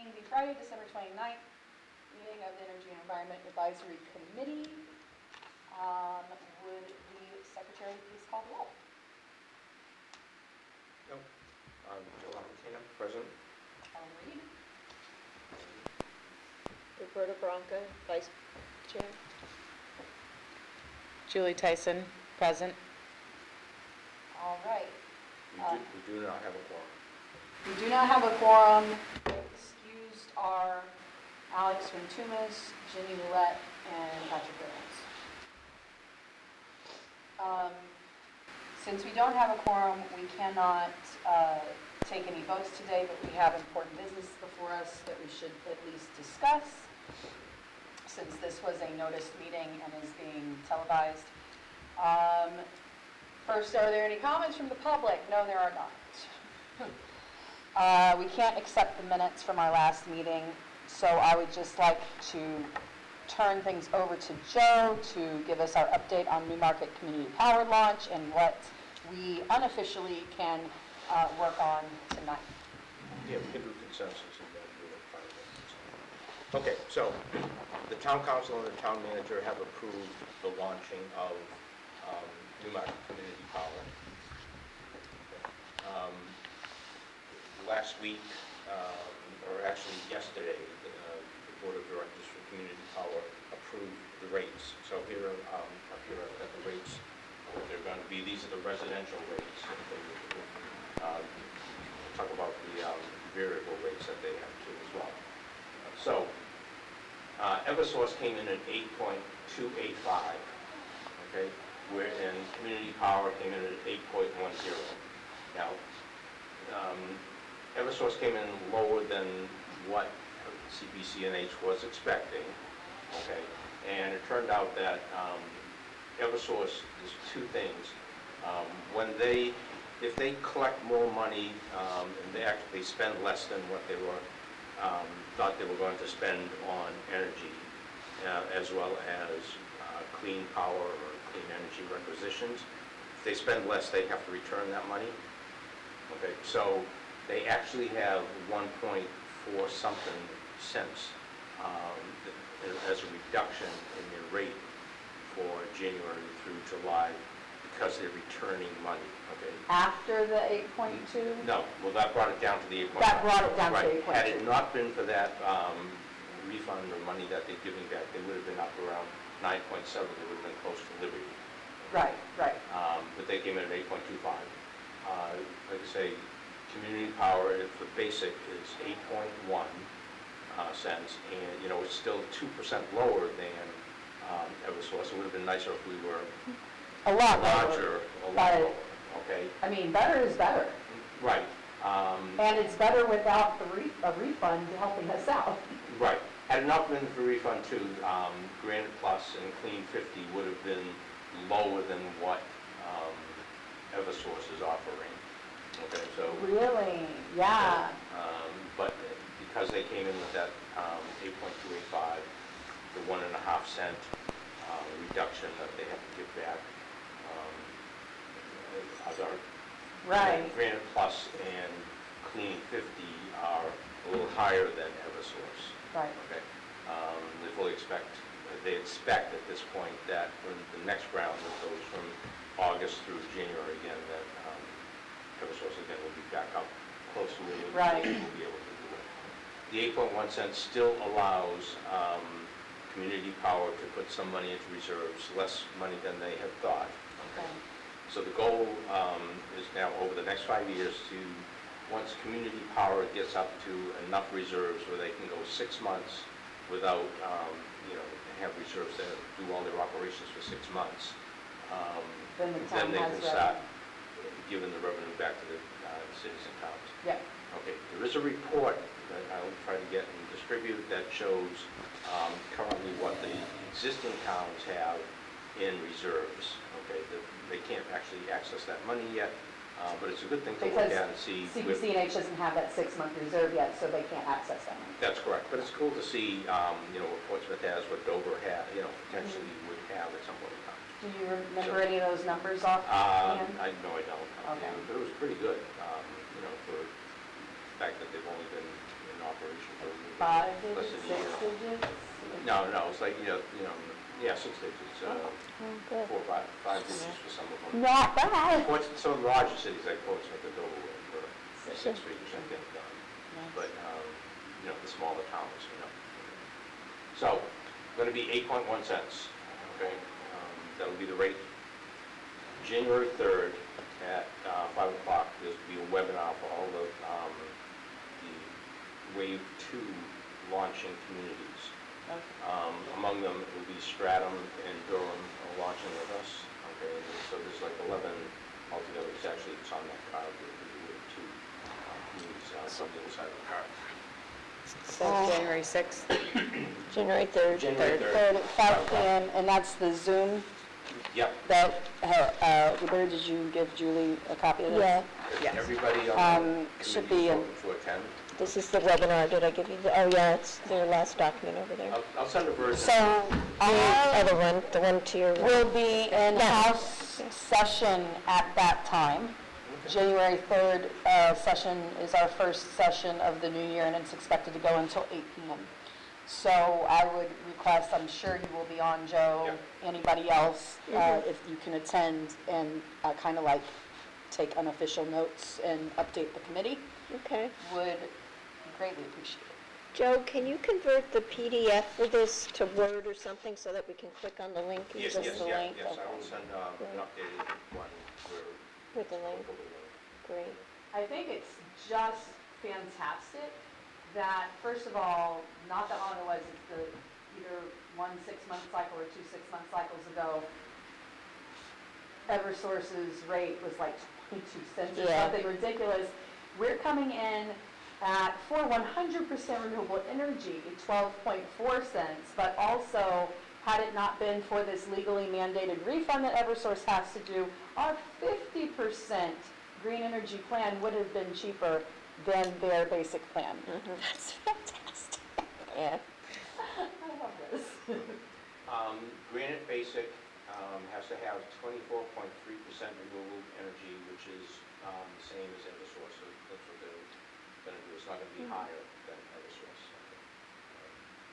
meeting be Friday, December 29th, meeting of the Energy and Environment Advisory Committee. Would the secretary please call the roll? No. Joe Lamontina, present. Ellen Reed. Roberta Bronca, Vice Chair. Julie Tyson, present. All right. We do not have a quorum. We do not have a quorum. Excused are Alex Ventumas, Ginny Willett, and Patrick Williams. Since we don't have a quorum, we cannot take any votes today, but we have important business before us that we should at least discuss, since this was a noticed meeting and is being televised. First, are there any comments from the public? No, there are not. We can't accept the minutes from our last meeting, so I would just like to turn things over to Joe to give us our update on Newmarket Community Power launch and what we unofficially can work on tonight. Yeah, we can do consensus and then do it finally. Okay, so the town council and the town manager have approved the launching of Newmarket Community Power. Last week, or actually yesterday, the Board of Directors for Community Power approved the rates. So here, up here at the rates, they're going to be, these are the residential rates. Talk about the variable rates that they have too as well. So, Eversource came in at 8.285, okay, wherein Community Power came in at 8.10. Now, Eversource came in lower than what CPCNH was expecting, okay, and it turned out that Eversource, there's two things. If they collect more money and they spend less than what they were thought they were going to spend on energy, as well as clean power or clean energy requisitions, if they spend less, they have to return that money. Okay, so they actually have 1.4 something cents as a reduction in their rate for January through July because they're returning money. Okay. After the 8.2? No, well, that brought it down to the 8.2. That brought it down right. to 8.2. Had it not been for that refund or money that they're giving back, they would have been up around 9.7. They would have been close to Liberty. Right, right. But they came in at 8.25. Like I say, Community Power, the basic is 8.1 cents, and you know it's still 2% lower than Eversource. It would have been nicer if we were a lot larger, a lot lower. Okay. I mean, better is better. Right. And it's better without a refund helping us out. Right. Had it not been for refund too, Granite Plus and Clean 50 would have been lower than what Eversource is offering. Okay, so really, yeah. But because they came in with that 8.285, the 1.5 cent reduction that they have to give back, Right. Granite Plus and Clean 50 are a little higher than Eversource. Right. Okay. They expect at this point that when the next round that goes from August through January again, that Eversource again will be back up close to where right. we'll be able to do it. The 8.1 cents still allows Community Power to put some money into reserves, less money than they had thought. Okay. So the goal is now over the next 5 years to, once Community Power gets up to enough reserves where they can go 6 months without, have reserves that do all their operations for 6 months, then they can start giving the revenue back to the cities and towns. Yeah. Okay, there is a report that I'll try to get and distribute that shows currently what the existing towns have in reserves. Okay, they can't actually access that money yet, but it's a good thing to look at and see. CPCNH doesn't have that 6-month reserve yet, so they can't access that money. That's correct, but it's cool to see, what Portsmouth has, what Dover has, potentially would have at some point in time. Do you remember any of those numbers offhand? No, I don't. Okay. But it was pretty good, for fact that they've only been in operation for Five less digits, than a 6 year. digits? No, it's like, yeah, 6 digits, good. 4, 5 digits for some of them. Not bad. Some of the larger cities like Portsmouth and Dover for 6 figures, I think. But, the smaller towns, So, going to be 8.1 cents, okay? That'll be the rate. January 3rd at 5 o'clock, there's going to be a webinar for all the Wave 2 launching communities. Among them will be Stratham and Durham launching with us. Okay, so there's like 11 altogether. It's on that card. There's Wave 2 communities on the other side of the card. So January 6th. January 3rd. January 3rd. 3rd at 5 p.m., and that's the Zoom Yep. that, where did you give Julie a copy of this? Yeah, Yes. Everybody on the should committee be is in- welcome to attend. this is the webinar. Did I give you oh yeah, it's their last document over there. I'll send a version. So, The other one, the one to your, will be in house session at that time. January 3rd session is our first session of the new year, and it's expected to go until 8 p.m. So I would request, I'm sure you will be on, Joe, Yep. anybody else, if you can attend and kind of like take unofficial notes and update the committee, okay. would greatly appreciate it. Joe, can you convert the PDF for this to Word or something so that we can click on the link? Yes, Just yes, the yeah, link? yes, I Okay. will send an updated one where With the link, great. I think it's just fantastic that, first of all, not that long it was, it's either 1 6-month cycle or 2 6-month cycles ago, Eversource's rate was like 22 cents or Yeah. something ridiculous. We're coming in at, for 100% renewable energy, 12.4 cents, but also, had it not been for this legally mandated refund that Eversource has to do, our 50% green energy plan would have been cheaper than their basic plan. That's fantastic. Yeah, I love this. Granite Basic has to have 24.3% renewable energy, which is the same as Eversource. So that's what they're going to do. It's not going to be higher than Eversource.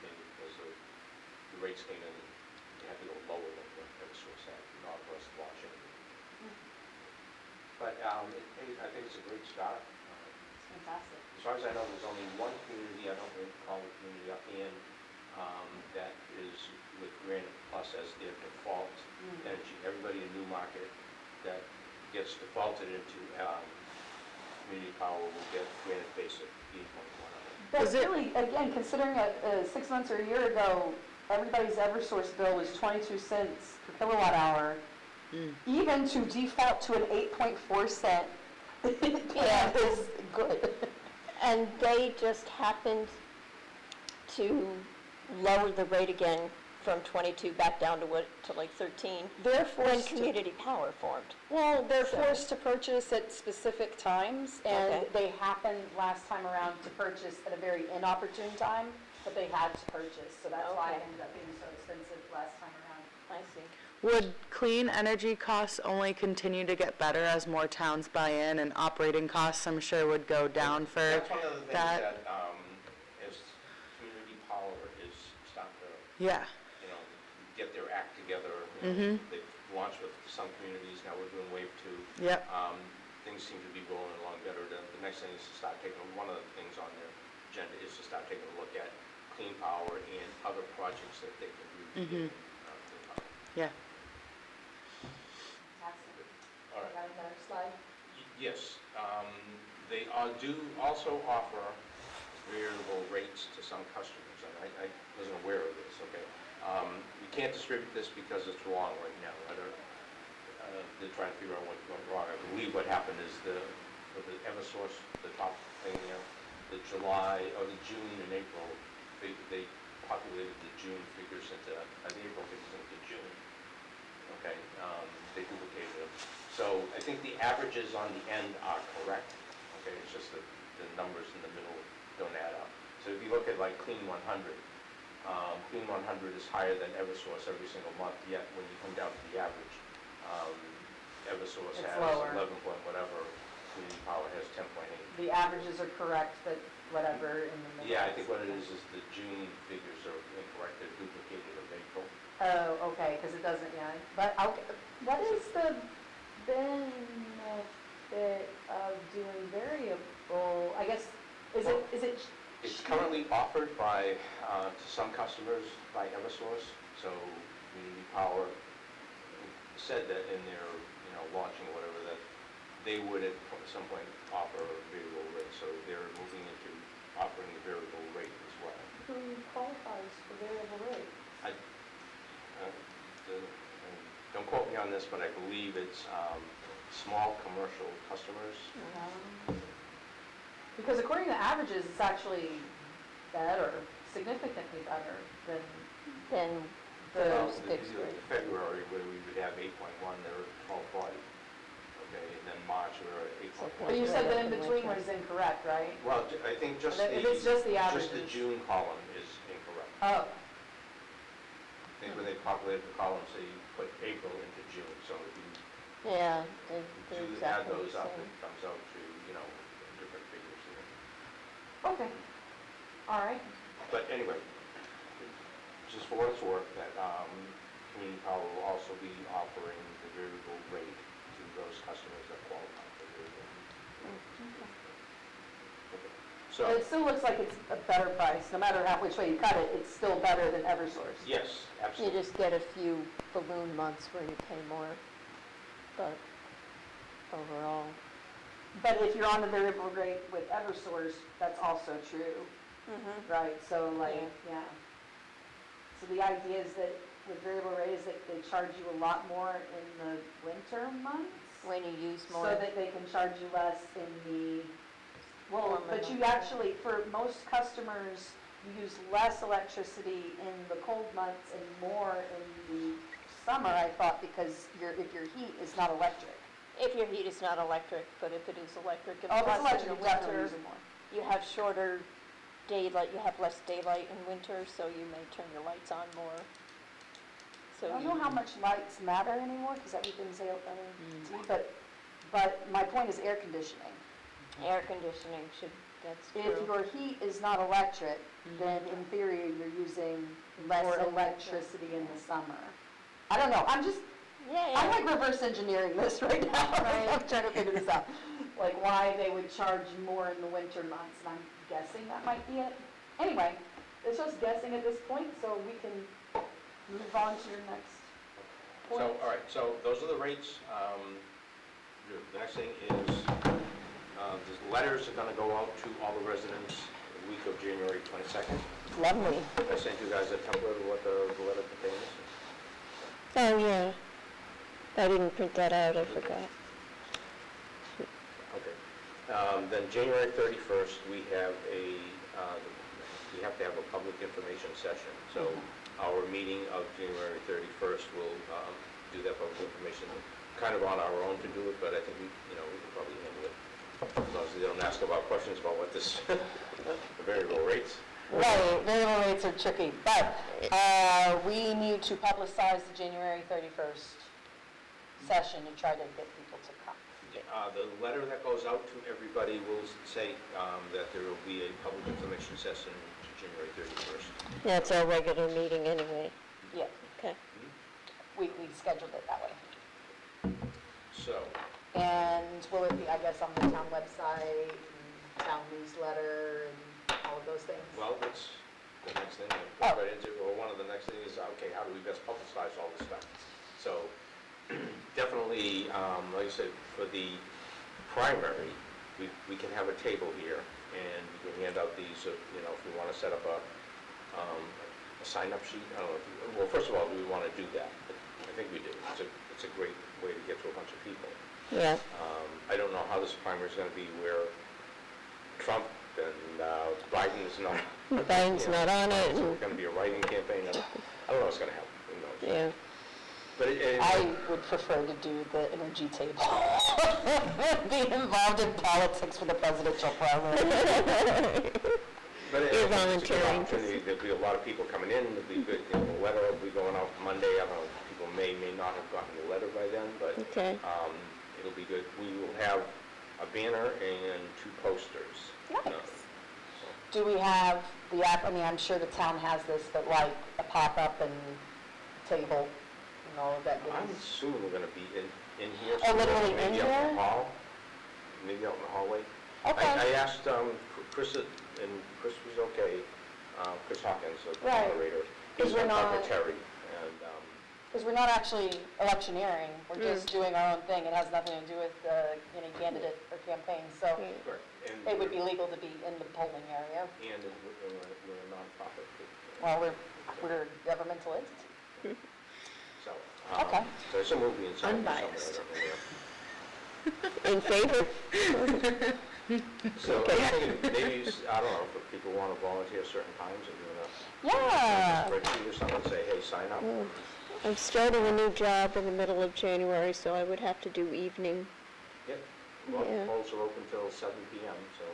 Maybe because the rates came in, they have to go lower than what Eversource had in order for us to launch it. But I think it's a great start. It's fantastic. As far as I know, there's only one community, I don't recall the community up in, that is with Granite Plus as their default energy. Everybody in Newmarket that gets defaulted into community power will get Granite Basic, being one of them. But Is it- really, again, considering 6 months or a year ago, everybody's Eversource bill was 22 cents per kilowatt hour, even to default to an 8.4 cent plan is good. and they just happened to lower the rate again from 22 back down to like 13 They're when forced to, Community Power formed. well, they're So- forced to purchase at specific times, and Okay. they happened last time around to purchase at a very inopportune time, but they had to purchase, so that's why it Okay. ended up being so expensive last time around. I see. Would clean energy costs only continue to get better as more towns buy in, and operating costs, I'm sure, would go down for That's one of the things that? that, as community power is starting to, Yeah. get their act together. They've launched with some communities, now we're doing Wave 2. Yep. Things seem to be rolling along better. The next thing is to start taking, one of the things on their agenda is to start taking a look at clean power and other projects that they can do to get clean power. Yeah. Fantastic. All right. Got another slide? Yes, they do also offer variable rates to some customers, and I wasn't aware of this, okay? We can't distribute this because it's wrong right now. They're trying to figure out what went wrong. I believe what happened is for the Eversource, the top thing, the July, or the June and April, they populated the June figures into, the April figures into June, okay? They duplicated them. So I think the averages on the end are correct, okay? It's just that the numbers in the middle don't add up. So if you look at like Clean 100, Clean 100 is higher than Eversource every single month, yet when you come down to the average, Eversource It's has lower. 11 point whatever, Community Power has 10.8. The averages are correct, but whatever in the middle. Yeah, I think what it is the June figures are incorrect, they're duplicated of April. Oh, okay, because it doesn't, yeah, but, okay, what is the benefit of doing variable, I guess, is it? It's currently offered by, to some customers by Eversource, so Community Power said that in their, launching or whatever, that they would at some point offer a variable rate, so they're moving into offering a variable rate as well. Who qualifies for variable rate? Don't quote me on this, but I believe it's small commercial customers. Because according to averages, it's actually better, significantly better than Then the, those fixed In rate. February, where we would have 8.1, they were at 12.40. Okay, and then March, we were at 8.1. but you said that in between was incorrect, right? Well, I think just If it's just the just the averages. June column is incorrect. Oh, I think when they populated the columns, they put April into June, so if you Yeah, they're add exactly the those up, same. it comes out to, different figures here. okay, all right. But anyway, just for what it's worth, that Community Power will also be offering the variable rate to those customers that qualify for variable. Okay. So, It still looks like it's a better price, no matter which way you cut it, it's still better than Eversource. yes, You absolutely. just get a few balloon months where you pay more, but overall. But if you're on the variable rate with Eversource, that's also true, right? So like, yeah. So the idea is that with variable rate is that they charge you a lot more in the winter months? When you use So more, that they can charge you less in the, well, Warmer but you months. actually, for most customers, you use less electricity in the cold months and more in the summer, I thought, because if your heat is not electric. if your heat is not electric, but if it is electric, and Oh, if it's plus in electric, the you definitely winter, use it more. you have shorter daylight, you have less daylight in winter, so you may turn your lights on more. So I don't you- know how much lights matter anymore, because everything's LED, but my point is air conditioning. air conditioning should, that's If true. your heat is not electric, then in theory, you're using less More electricity in the summer. I don't know, I'm Yeah, like reverse engineering this right now. Right. I'm trying to figure this out. Like why they would charge more in the winter months, and I'm guessing that might be it. Anyway, it's just guessing at this point, so we can move on to your next point. So, all right, so those are the rates. The next thing is, the letters are gonna go out to all the residents the week of January 22nd. Lovely. I sent you guys a template of what the letter contains. Oh, yeah. I didn't print that out, I forgot. Okay. Then January 31st, we have we have to have a public information session. So our meeting of January 31st, we'll do that public information, kind of on our own to do it, but I think we can probably handle it. As long as they don't ask about questions about what this, the variable rates. Right, variable rates are tricky, but we need to publicize the January 31st session and try to get people to come. The letter that goes out to everybody will say that there will be a public information session January 31st. Yeah, it's our regular meeting anyway. Yeah, Okay. we scheduled it that way. So, And will it be, I guess, on the town website, and town newsletter, and all of those things? well, that's the next thing. Oh. Right into, or one of the next things is, okay, how do we best publicize all this stuff? So, definitely, like I said, for the primary, we can have a table here, and we can hand out these, if we want to set up a sign-up sheet. I don't know, well, first of all, do we want to do that? I think we do. It's a great way to get to a bunch of people. Yeah. I don't know how this primary is going to be where Trump and Biden is not. Biden's not on it, Is and, it going to be a writing campaign? I don't know what's going to happen. Who knows? yeah. But I would prefer to do the energy table. Be involved in politics for the presidential primary. but You're it's a good volunteering. opportunity. There'll be a lot of people coming in. There'll be good. The letter will be going out Monday. I don't know. People may not have gotten the letter by then, but Okay. it'll be good. We will have a banner and 2 posters. Nice. So, Do we have the app, I mean, I'm sure the town has this, but like a pop-up and table, you know, that I'm goodies? assuming we're gonna be in here. Oh, literally in Maybe out in here? the hall, maybe out in the hallway. Okay. I asked Chris, and Chris was okay, Chris Hawkins, the Right. moderator. He Because was we're gonna talk not- with Terry, and, Because we're not actually electioneering, we're just doing our own thing. It has nothing to do with any candidate or campaign, so right, and it would be legal to be in the polling area. And we're a nonprofit. Well, we're a governmental entity. So, Okay. so some movie in somewhere, I Unbiased. don't know where. In favor? So I'm thinking maybe, I don't know, if people want to volunteer certain times and do Yeah. a spreadsheet or something, say, hey, sign up. I'm starting a new job in the middle of January, so I would have to do evening. Yep. Well, Yeah. polls are open till 7 PM, so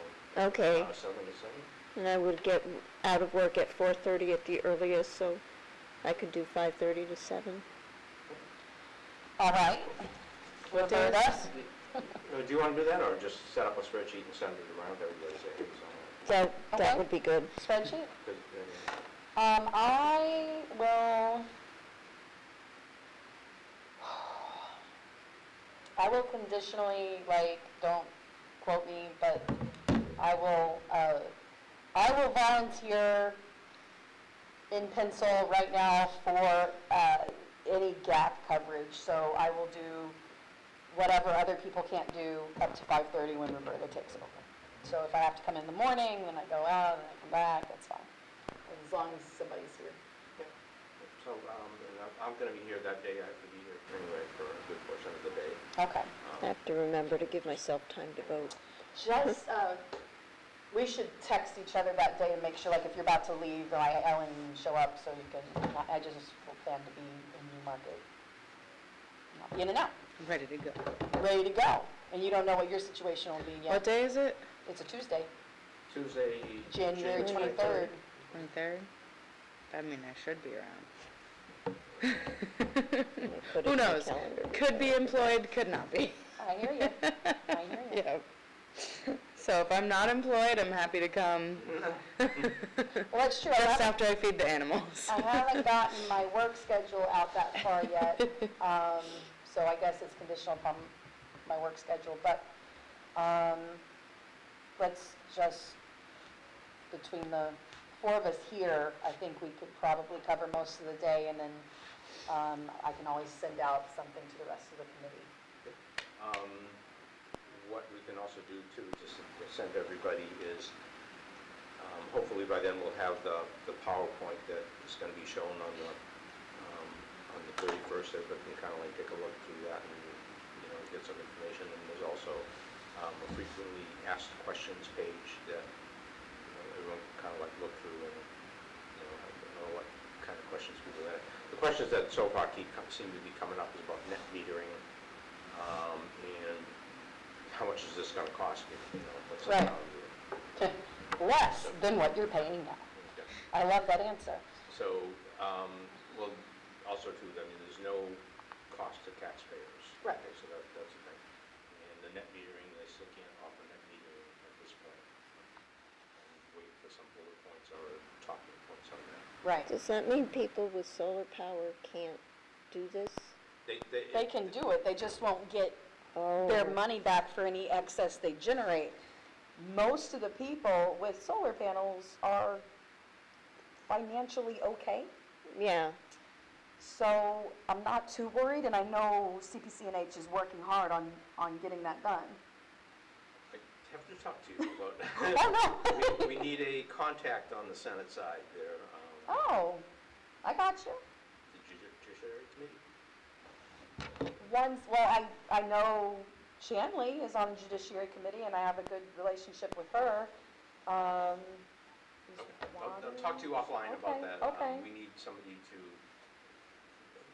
Okay. 7 to 7. And I would get out of work at 4:30 at the earliest, so I could do 5:30 to 7. All right. What day Heard is us? Do you want to do that, or just set up a spreadsheet and send it around to everybody, say, hey, sign up? That Okay. would be good. Spreadsheet? 'Cause, I will, conditionally, like, don't quote me, but I will volunteer in pencil right now for any gap coverage. So I will do whatever other people can't do up to 5:30 when Roberta takes over. So if I have to come in the morning, then I go out, and I come back, that's fine, as long as somebody's here. So, and I'm going to be here that day, I have to be here anyway for a good portion of the day. Okay. I have to remember to give myself time to vote. Just, we should text each other that day and make sure, like, if you're about to leave, then Ellen, show up so you can, I just plan to be in Newmarket. In and out, I'm ready to go. ready to go. And you don't know what your situation will be What yet. day is it? It's a Tuesday, Tuesday, January 23rd. 23rd? I mean, I should be around. Put it Who in my knows? calendar. Could be employed, could not be. I hear you, I hear you. Yeah. So if I'm not employed, I'm happy to come Well, that's true. just after I feed the animals. I haven't gotten my work schedule out that far yet, so I guess it's conditional upon my work schedule, but, let's just, between the 4 of us here, I think we could probably cover most of the day, and then, I can always send out something to the rest of the committee. What we can also do too, just to send everybody is, hopefully by then we'll have the PowerPoint that is going to be shown on the 31st. Everybody can kind of like take a look through that and, get some information. And there's also a frequently asked questions page that, everyone can kind of like look through and, know what kind of questions people have. The questions that so far seem to be coming up is about net metering, and how much is this going to cost me? What's the Right. value? Less than what you're paying now. Okay. I love that answer. So, well, also too, I mean, there's no cost to taxpayers. Right. Okay, so that's the thing. And the net metering, they still can't offer net metering at this point. I'm waiting for some bullet points or talking points on that. Right. Does that mean people with solar power can't do this? They can do it, they just won't get Oh. their money back for any excess they generate. Most of the people with solar panels are financially okay, Yeah. so I'm not too worried, and I know CPC&H is working hard on getting that done. I have to talk to you about. Oh, no. We need a contact on the Senate side there. Oh, I got you. The Judiciary Committee? I know Shanley is on the Judiciary Committee, and I have a good relationship with her. I'll talk to you offline about Okay, that. okay. We need somebody to,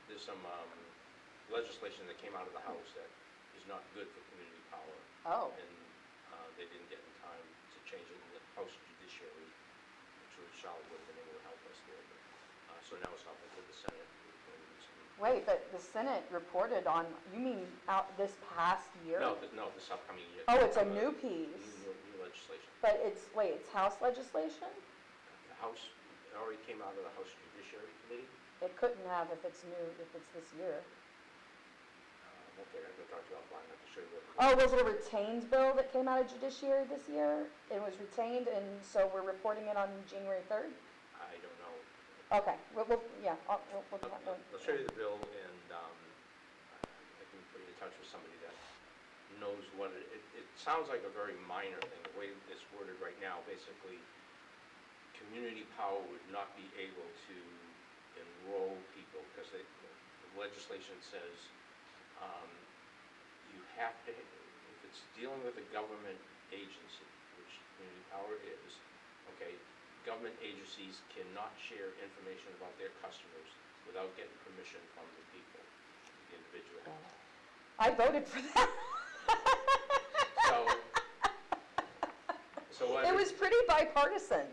there's some legislation that came out of the House that is not good for community power. Oh, And they didn't get in time to change it in the House Judiciary, which Charlotte would have been able to help us there. So now it's up to the Senate. We need some Wait, but the Senate reported on, you mean out this past year? No, this upcoming year. Oh, it's a new piece, New legislation. but it's House legislation? The House, it already came out of the House Judiciary Committee. It couldn't have if it's new, if it's this year. Okay, I'm gonna talk to you offline, I can show you what. Oh, was it a retained bill that came out of judiciary this year? It was retained, and so we're reporting it on January 3rd? I don't know. Okay, yeah, we'll do that. I'll show you the bill, and I can put you in touch with somebody that knows what it sounds like a very minor thing, the way it's worded right now. Basically, community power would not be able to enroll people, because the legislation says you have to, if it's dealing with a government agency, which community power is, okay, government agencies cannot share information about their customers without getting permission from the people, the individual. I voted for that. So what? It was pretty bipartisan.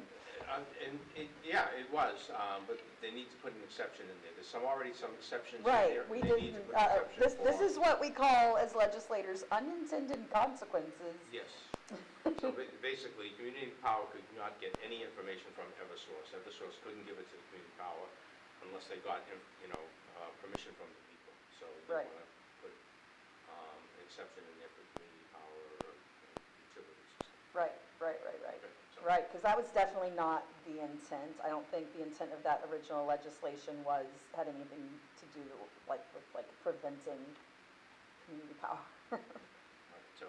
Yeah, it was, but they need to put an exception in there. There's already some exceptions in Right, there. we They need to didn't, put an exception this for- is what we call as legislators unintended consequences. Yes. So basically, community power could not get any information from Eversource. Eversource couldn't give it to the community power unless they got, permission from the people. So they Right. want to put an exception in there for community power or utilities. Right. Okay, so- Right, because that was definitely not the intent. I don't think the intent of that original legislation had anything to do with preventing community power. All right, so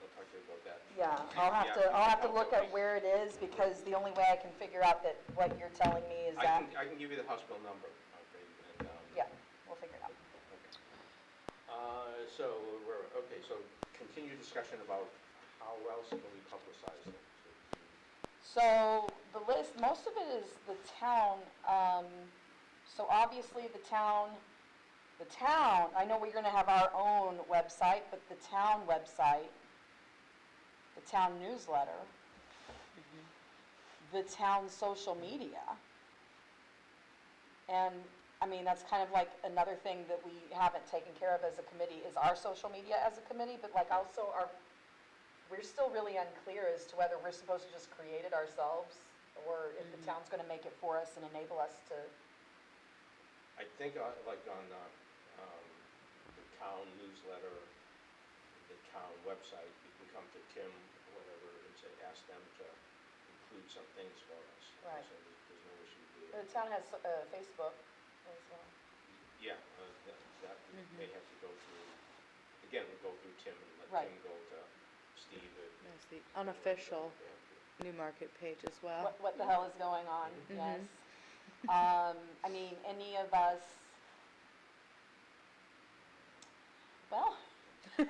we'll talk to you about that. Yeah, I'll have to look at where it is, because the only way I can figure out that what you're telling me is that, I can give you the House bill number, okay, and, yeah, we'll figure it out. okay. So continue discussion about how else can we publicize it? So the list, most of it is the town, so obviously the town, I know we're gonna have our own website, but the town website, the town newsletter, the town social media, and, I mean, that's kind of like another thing that we haven't taken care of as a committee, is our social media as a committee, but like also we're still really unclear as to whether we're supposed to just create it ourselves, or if the town's gonna make it for us and enable us to. I think like on the town newsletter, the town website, you can come to Tim or whatever and say, ask them to include some things for us. Right. So there's no issue The there. town has Facebook as well. Yeah, that may have to go through, again, we'll go through Tim and let Right. Tim go to Steve. There's the unofficial They have to- Newmarket page as well. What the hell is going on, Mhm. yes. I mean, any of us, well,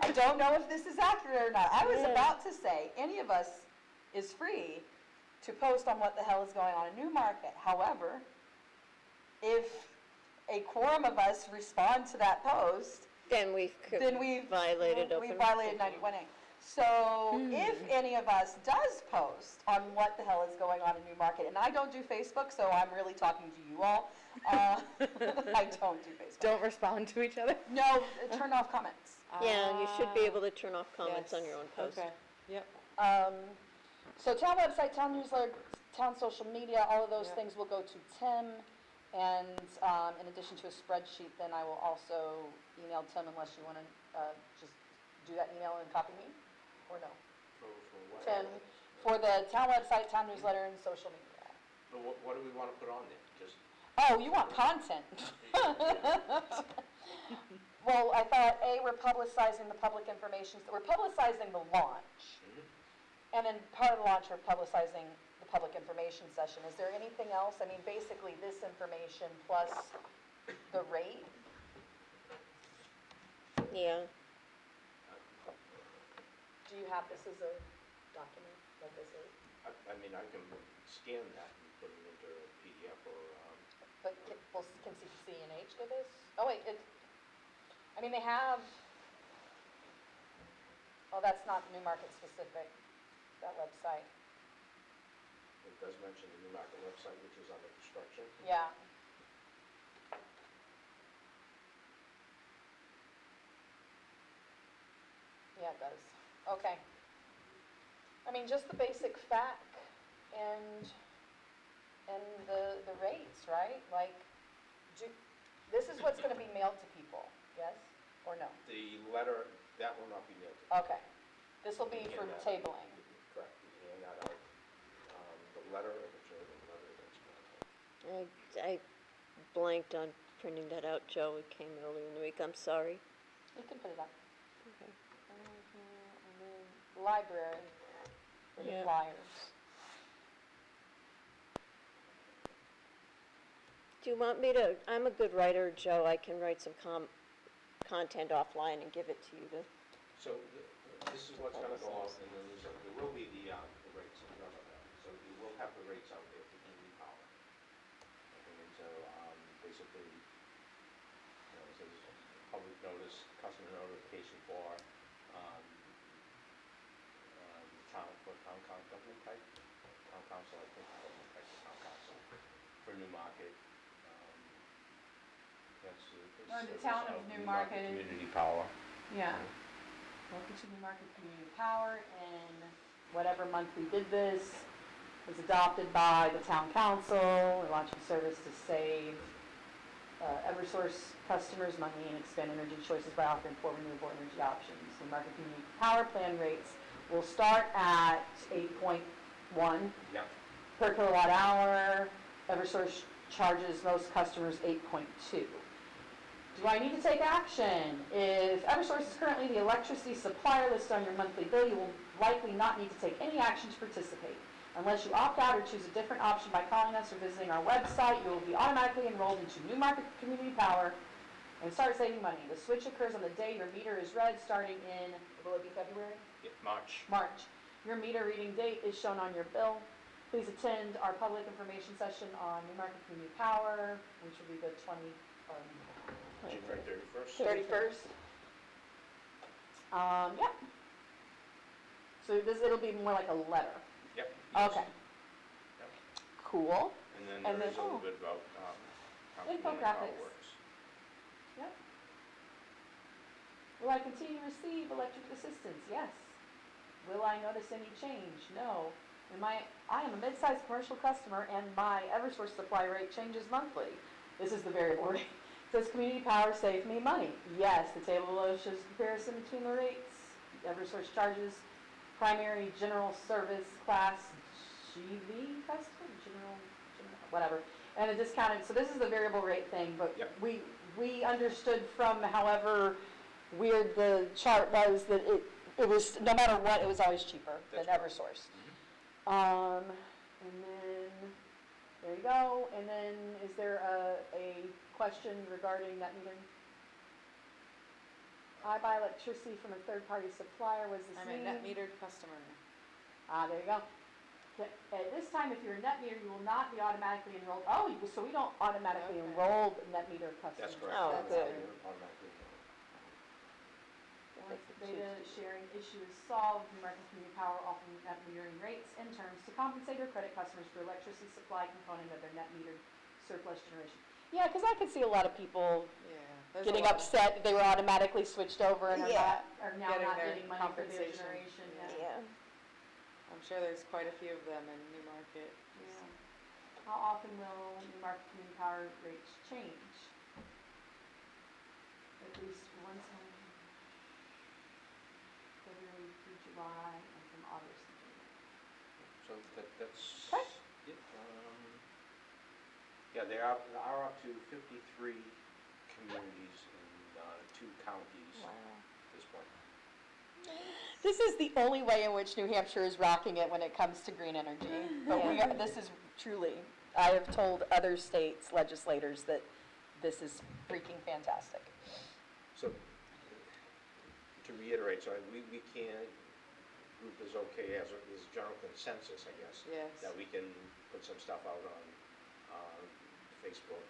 I don't know if this is accurate or not. I was Yeah. about to say, any of us is free to post on what the hell is going on in Newmarket. However, if a quorum of us respond to that post, Then we've then we've violated open. we violated 91A. So if any of us does post on what the hell is going on in Newmarket, and I don't do Facebook, so I'm really talking to you all. I don't do Facebook. Don't respond to each other? No, turn off comments. Yeah, you should be able to turn off comments on your own post. Okay, yep. So town website, town newsletter, town social media, all of those Yep. things will go to Tim. And in addition to a spreadsheet, then I will also email Tim, unless you want to just do that email and copy me, or no? For what? Tim, for the town website, town newsletter, and social media. But what do we want to put on there? Just, Oh, you want content? Well, I thought, we're publicizing the public information, we're publicizing the launch. And then part of the launch, we're publicizing the public information session. Is there anything else? I mean, basically this information plus the rate? Yeah, Do you have this as a document, like as a, I mean, I can scan that and put it into a PDF or, but can CNH do this? Oh, wait, I mean, they have, oh, that's not Newmarket specific, that website. it does mention the Newmarket website, which is under construction. Yeah. that does. Okay. I mean, just the basic FAQ and the rates, right? Like, this is what's going to be mailed to people, yes or no? The letter, that will not be mailed to Okay. This will be for tabling. correct, you hand that out. The letter, I'm sure the letter that's going to. I blanked on printing that out, Joe. It came earlier in the week. I'm sorry. You can put it up. Okay. And then library for the Yeah. flyers. Do you want me to, I'm a good writer, Joe. I can write some content offline and give it to you to. So this is what's going to go out, and then there will be the rates, remember that. So you will have the rates out there for community power. Okay, and so basically, it says public notice, customer notification for town government type, town council, I think, government type of town council for Newmarket. That's The town of Newmarket. Community power. Yeah. Welcome to Newmarket Community Power, and whatever month we did this was adopted by the town council. We're launching service to save Eversource customers money and expand energy choices by offering 4 renewable energy options. Newmarket Community Power plan rates will start at 8.1 Yep. per kilowatt hour. Eversource charges most customers 8.2. Do I need to take action? If Eversource is currently the electricity supplier listed on your monthly bill, you will likely not need to take any action to participate. Unless you opt out or choose a different option by calling us or visiting our website, you will be automatically enrolled into Newmarket Community Power and start saving money. The switch occurs on the day your meter is read, starting in, will it be February? March. March. Your meter reading date is shown on your bill. Please attend our public information session on Newmarket Community Power, which will be the January 31st. 31st. Yeah. So it'll be more like a letter. Yep. yes. Okay. Yep. Cool. And then And there then- is a little oh. bit about how community power Infographics. works. Yep. Will I continue to receive electric assistance? Yes. Will I notice any change? No. I am a mid-sized commercial customer and my Eversource supply rate changes monthly. This is the variable rate. Does community power save me money? Yes. The table below shows a comparison between the rates. Eversource charges primary general service class GV custom, general, whatever, and a discounted, so this is the variable rate thing, but Yep. we understood from however weird the chart was that it was, no matter what, it was always cheaper than That's correct. Eversource. And then, there you go, and then is there a question regarding net metering? I buy electricity from a third-party supplier, what does this mean? I'm a net metered customer. There you go. At this time, if you're a net meter, you will not be automatically enrolled. Oh, so we don't automatically Okay. enroll net meter customers. That's correct. Oh, That's good. automatically. Once the data sharing issue is solved, Newmarket Community Power offering net metering rates and terms to compensate or credit customers for electricity supply component of their net metered surplus generation. Yeah, because I could see a lot of people Yeah. there's a getting lot. upset that they were automatically switched over and Yeah. are now Getting not their getting money for their compensation. generation. Yeah. I'm sure there's quite a few of them in Newmarket. Yeah. How often will Newmarket Community Power rates change? At least once a month. February through July and from August to January. So that's. Okay. Yep, yeah, there are up to 53 communities in 2 counties Wow. at this point. This is the only way in which New Hampshire is rocking it when it comes to green energy. But this is truly, I have told other states legislators that this is freaking fantastic. So, to reiterate, so we can't, group is okay as a general consensus, I guess. Yes. That we can put some stuff out on Facebook.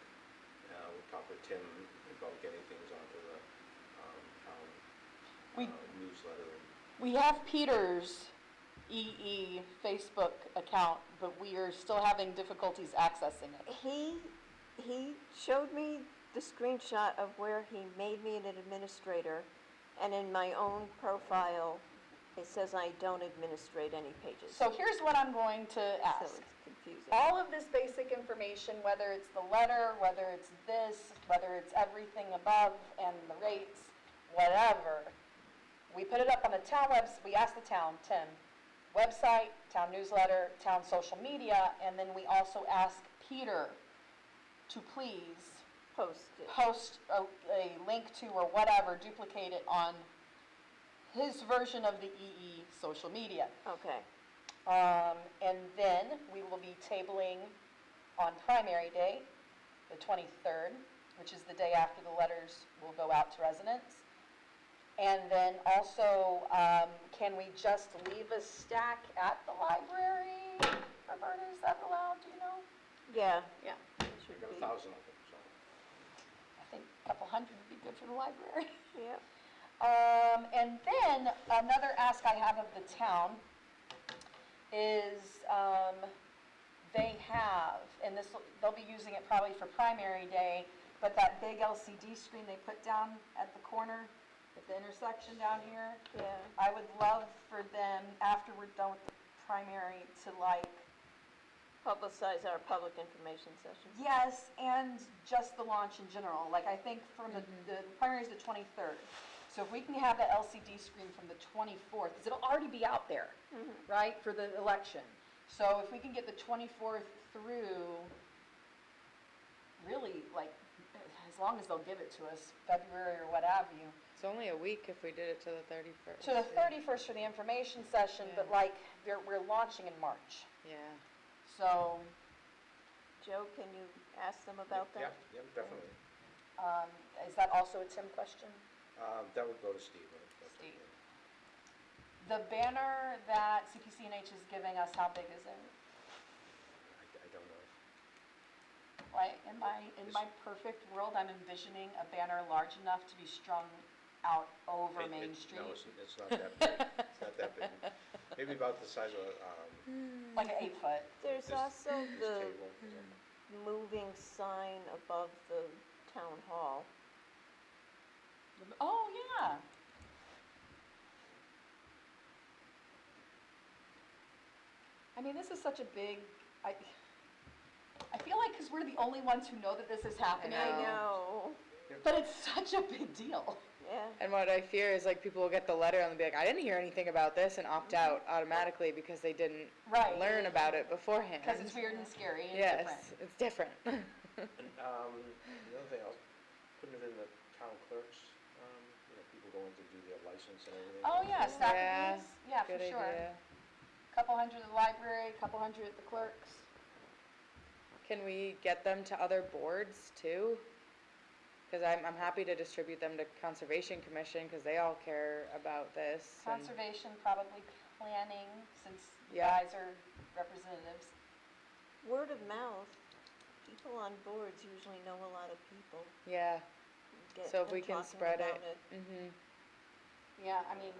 We'll talk with Tim about getting things onto the We- newsletter. We have Peter's EE Facebook account, but we are still having difficulties accessing it. He showed me the screenshot of where he made me an administrator, And in my own profile, it says I don't administrate any pages. So here's what I'm going to So ask. it's confusing. All of this basic information, whether it's the letter, whether it's this, whether it's everything above and the rates, whatever, we put it up on the town we asked the town, Tim, website, town newsletter, town social media, and then we also ask Peter to please Post it. post a link to or whatever, duplicate it on his version of the EE social media. Okay. And then we will be tabling on primary day, the 23rd, which is the day after the letters will go out to residents. And then also, can we just leave a stack at the library? Roberta, is that allowed, do you know? Yeah. Yeah. It should Got be. 1,000 of them, so. I think a couple hundred would be good for the library. Yep. And then another ask I have of the town is they have, and they'll be using it probably for primary day, but that big LCD screen they put down at the corner, at the intersection down here, Yeah. I would love for them, after we're done with the primary, to like, Publicize our public information sessions. yes, and just the launch in general. Like, I think from the primary is the 23rd. So if we can have that LCD screen from the 24th, because it'll already be out there, right, for the election. So if we can get the 24th through, really, like, as long as they'll give it to us, February or what have you, It's only a week if we did it to the 31st. to the 31st for the information session, but Yeah. like, we're launching in March. Yeah. So, Joe, can you ask them about Yeah, that? yeah, definitely. is that also a Tim question? That would go to Steve. That's Steve. okay. The banner that CPC&H is giving us, how big is it? I don't know. Like, in my perfect world, I'm envisioning a banner large enough to be strung out over Main Street. No, it's not that big. It's not that big. Maybe about the size of Like an 8 foot. There's this also the table. Yeah. moving sign above the town hall. Oh, yeah. I mean, this is such a big, I feel like because we're the only ones who know that this is happening. I I know. But it's such a big deal. Yeah. And what I fear is like people will get the letter and they'll be like, I didn't hear anything about this, and opt out automatically because they didn't Right. learn about it beforehand. Because it's weird and scary and Yes, different. it's different. And the other thing, I was putting it in the town clerks, people going to do their license and everything. Oh, yeah, stack Yeah, of these. Yeah, for Good sure. idea. Couple hundred at the library, couple hundred at the clerks. Can we get them to other boards too? Because I'm happy to distribute them to Conservation Commission because they all care about this. and- Conservation, probably planning, since you Yeah. guys are representatives. Word of mouth. People on boards usually know a lot of people. Yeah, Get so if we them can talking spread about it. Mm-hmm. Yeah, I mean,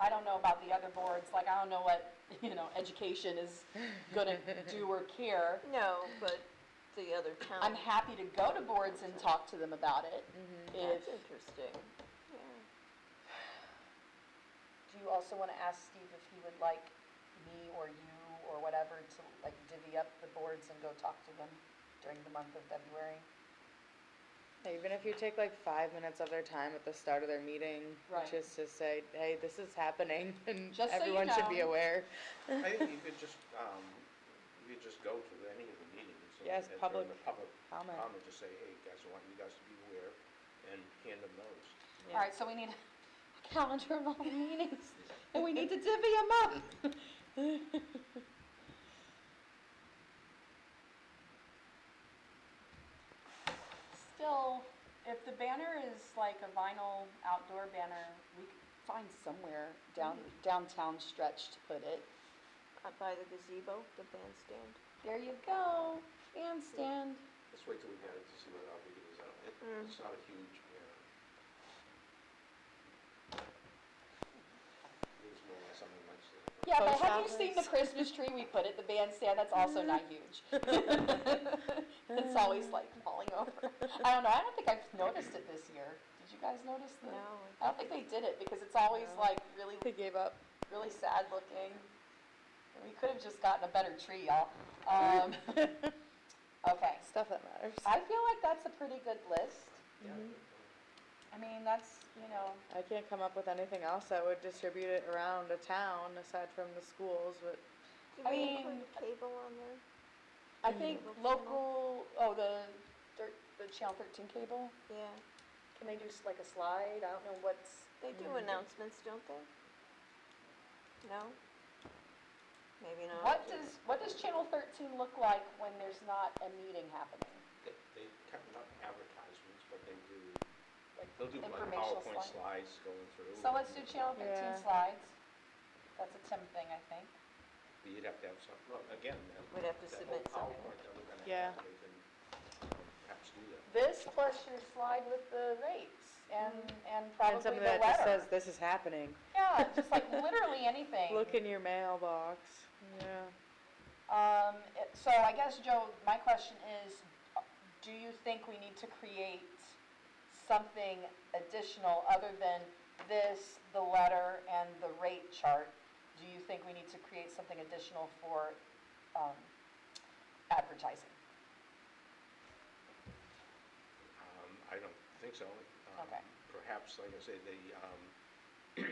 I don't know about the other boards, like, I don't know what, education is gonna do or care. No, but the other town. I'm happy to go to boards and talk to them about it. If, That's interesting. Yeah. do you also wanna ask Steve if he would like me or you or whatever to like divvy up the boards and go talk to them during the month of February? Even if you take like 5 minutes of their time at the start of their meeting, Right. just to say, hey, this is happening, and Just so you everyone should be know. aware. I think you could just go to any of the meetings. Yes, and public during the public comment. comment, just say, hey, guys, I want you guys to be aware, and hand them those. Yeah. All right, so we need a calendar of all the meetings, and we need to divvy them up. Still, if the banner is like a vinyl outdoor banner, we could find somewhere downtown stretch to put it. By the gazebo, the bandstand. There you go, bandstand. Let's wait till we get it to see how big it is. It's not a huge, it's more like something like that. Yeah, but Post have you seen the office. Christmas tree we put at the bandstand? That's also not huge. It's always like falling over. I don't know, I don't think I've noticed it this year. Did you you guys notice the? No. I don't think they did it because it's always No. like really, They gave up. really sad looking. We could have just gotten a better tree, y'all. Okay, Stuff that matters. I feel like that's a pretty good list. Yeah. I mean, that's, you know, I can't come up with anything else that would distribute it around a town aside from the schools, but Do I we mean- include cable on there? I think Cable local, the Channel 13 cable, Yeah, can they do like a slide? I don't know what's. they do announcements, don't they? No? Maybe not. What does Channel 13 look like when there's not a meeting happening? They kind of not advertisements, but they do, Like they'll do like informational PowerPoint slide? slides going through. So let's do Channel 13 Yeah. slides. That's a Tim thing, I think. But you'd have to have some, well, again, We'd have to that submit whole something. PowerPoint that we're gonna Yeah. have, they can perhaps do that. This plus your slide with the rates and and probably something the that just letter. says this is happening. Yeah, just like literally anything. Look in your mailbox. Yeah. So I guess, Joe, my question is, do you think we need to create something additional other than this, the letter, and the rate chart? Do you think we need to create something additional for advertising? I don't think so. Okay. Perhaps, like I say, the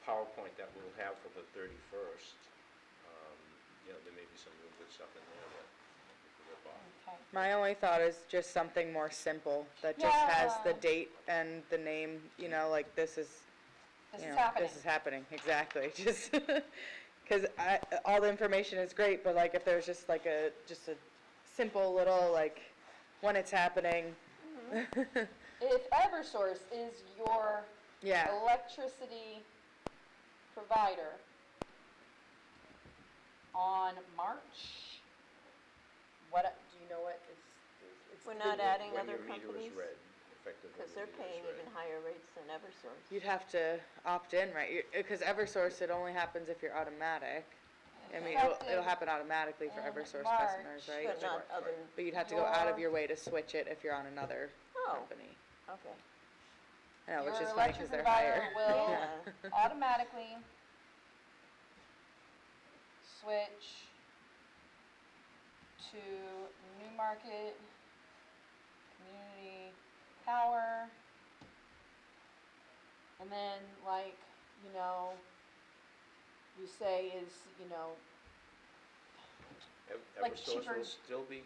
PowerPoint that we'll have for the 31st, there may be some real good stuff in there that we could rip off. Okay. My only thought is just something more simple that just has the Yeah. date and the name, like this is, This you is know, happening. this is happening, exactly. Just, because all the information is great, but like if there's just like a simple little, like, when it's happening. If Eversource is your Yeah, electricity provider on March, do you know what it's? We're not adding When other your meter companies? is read, effective when Because your they're meter is paying read. even higher rates than Eversource. you'd have to opt in, right? Because Eversource, it only happens if you're automatic. I mean, it'll happen automatically for in Eversource March, customers, right? But not right, other, But you'd have to go out of Your- your way to switch it if you're on another Oh. company. okay. I know, which Your is funny electric because they're provider higher. will Yeah. automatically switch to Newmarket Community Power. And then you say is, like Eversource cheaper- will still be